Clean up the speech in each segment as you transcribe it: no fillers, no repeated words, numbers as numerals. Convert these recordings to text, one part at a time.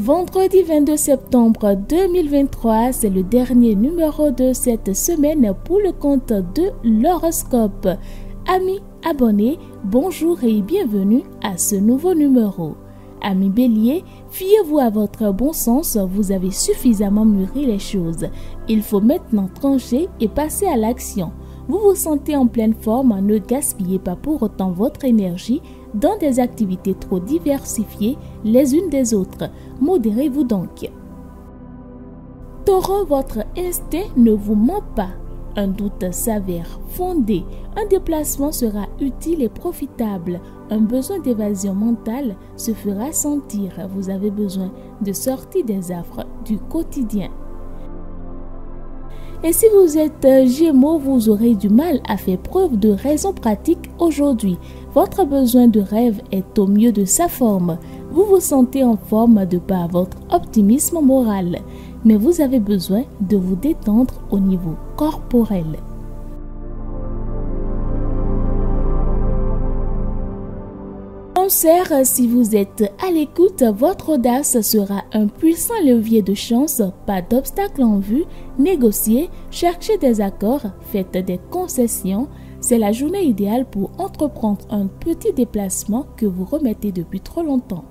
Vendredi 22 septembre 2023, c'est le dernier numéro de cette semaine pour le compte de l'horoscope. Amis abonnés, bonjour et bienvenue à ce nouveau numéro. Amis Bélier, fiez-vous à votre bon sens, vous avez suffisamment mûri les choses. Il faut maintenant trancher et passer à l'action. Vous vous sentez en pleine forme, ne gaspillez pas pour autant votre énergie dans des activités trop diversifiées les unes des autres. Modérez-vous donc. Taureau, votre instinct ne vous ment pas. Un doute s'avère fondé. Un déplacement sera utile et profitable. Un besoin d'évasion mentale se fera sentir. Vous avez besoin de sortir des affres du quotidien. Et si vous êtes Gémeaux, vous aurez du mal à faire preuve de raison pratique aujourd'hui. Votre besoin de rêve est au mieux de sa forme. Vous vous sentez en forme de par votre optimisme moral. Mais vous avez besoin de vous détendre au niveau corporel. Cancer, si vous êtes à l'écoute, votre audace sera un puissant levier de chance. Pas d'obstacle en vue, négociez, cherchez des accords, faites des concessions. C'est la journée idéale pour entreprendre un petit déplacement que vous remettez depuis trop longtemps.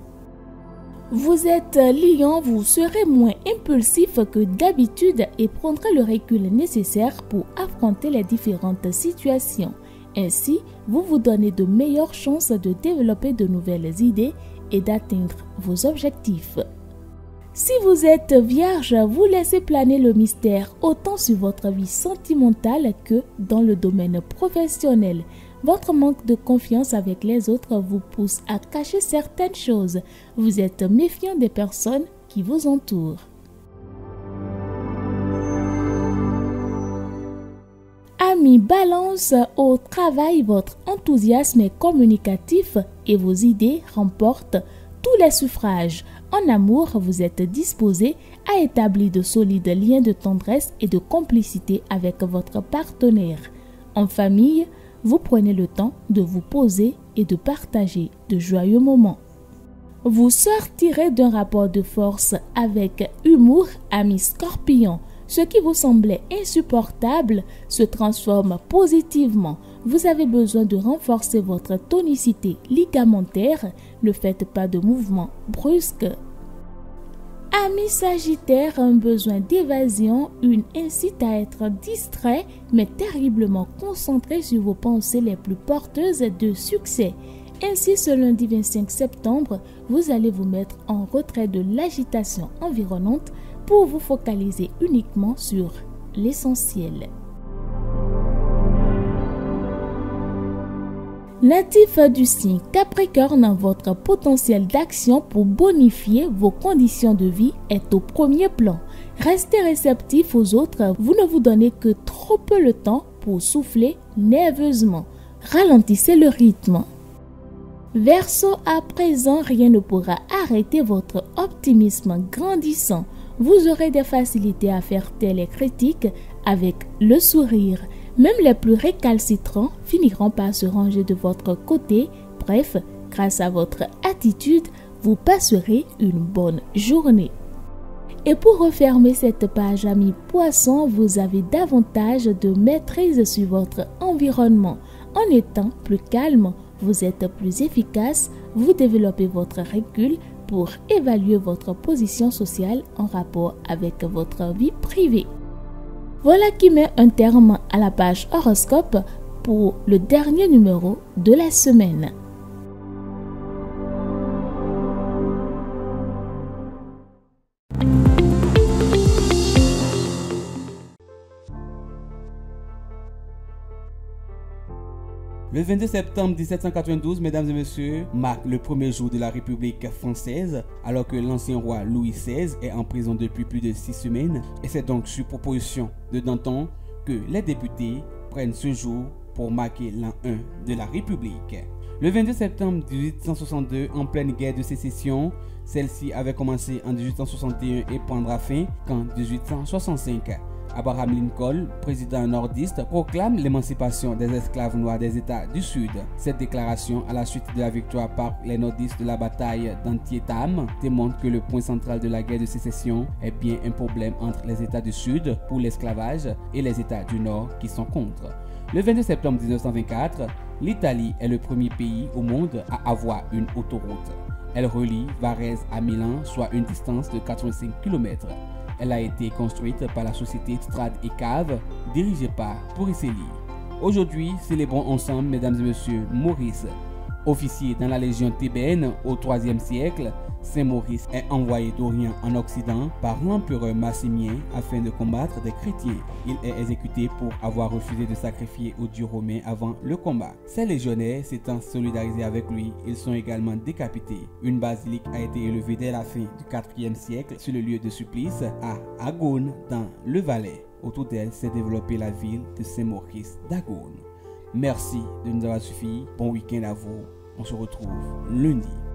Vous êtes Lion, vous serez moins impulsif que d'habitude et prendrez le recul nécessaire pour affronter les différentes situations. Ainsi, vous vous donnez de meilleures chances de développer de nouvelles idées et d'atteindre vos objectifs. Si vous êtes Vierge, vous laissez planer le mystère autant sur votre vie sentimentale que dans le domaine professionnel. Votre manque de confiance avec les autres vous pousse à cacher certaines choses. Vous êtes méfiant des personnes qui vous entourent. Amis Balance, au travail, votre enthousiasme est communicatif et vos idées remportent tous les suffrages. En amour, vous êtes disposé à établir de solides liens de tendresse et de complicité avec votre partenaire. En famille, vous prenez le temps de vous poser et de partager de joyeux moments. Vous sortirez d'un rapport de force avec humour, amis Scorpion. Ce qui vous semblait insupportable se transforme positivement. Vous avez besoin de renforcer votre tonicité ligamentaire. Ne faites pas de mouvements brusques. Amis Sagittaire, un besoin d'évasion, une incite à être distrait mais terriblement concentré sur vos pensées les plus porteuses de succès. Ainsi, ce lundi 25 septembre, vous allez vous mettre en retrait de l'agitation environnante pour vous focaliser uniquement sur l'essentiel. Natif du signe Capricorne, votre potentiel d'action pour bonifier vos conditions de vie est au premier plan. Restez réceptif aux autres, vous ne vous donnez que trop peu le temps pour souffler nerveusement. Ralentissez le rythme. Verseau, à présent, rien ne pourra arrêter votre optimisme grandissant. Vous aurez des facilités à faire taire les critiques avec le sourire. Même les plus récalcitrants finiront par se ranger de votre côté. Bref, grâce à votre attitude, vous passerez une bonne journée. Et pour refermer cette page, amis Poissons, vous avez davantage de maîtrise sur votre environnement. En étant plus calme, vous êtes plus efficace, vous développez votre recul pour évaluer votre position sociale en rapport avec votre vie privée. Voilà qui met un terme à la page horoscope pour le dernier numéro de la semaine. Le 22 septembre 1792, mesdames et messieurs, marque le premier jour de la République française, alors que l'ancien roi Louis XVI est en prison depuis plus de 6 semaines. Et c'est donc sur proposition de Danton que les députés prennent ce jour pour marquer l'an 1 de la République. Le 22 septembre 1862, en pleine guerre de sécession, celle-ci avait commencé en 1861 et prendra fin qu'en 1865. Abraham Lincoln, président nordiste, proclame l'émancipation des esclaves noirs des États du Sud. Cette déclaration, à la suite de la victoire par les nordistes de la bataille d'Antietam, démontre que le point central de la guerre de sécession est bien un problème entre les États du Sud pour l'esclavage et les États du Nord qui sont contre. Le 22 septembre 1924, l'Italie est le premier pays au monde à avoir une autoroute. Elle relie Varese à Milan, soit une distance de 85 km. Elle a été construite par la société Strade et Cave, dirigée par Porricelli. Aujourd'hui, célébrons ensemble, mesdames et messieurs, Maurice. Officier dans la Légion thébaine au IIIe siècle, Saint Maurice est envoyé d'Orient en Occident par l'empereur Massimien afin de combattre des chrétiens. Il est exécuté pour avoir refusé de sacrifier aux dieux romains avant le combat. Ces légionnaires s'étant solidarisés avec lui, ils sont également décapités. Une basilique a été élevée dès la fin du IVe siècle sur le lieu de supplice à Agone dans le Valais. Autour d'elle s'est développée la ville de Saint-Maurice d'Agone. Merci de nous avoir suffi. Bon week-end à vous. On se retrouve lundi.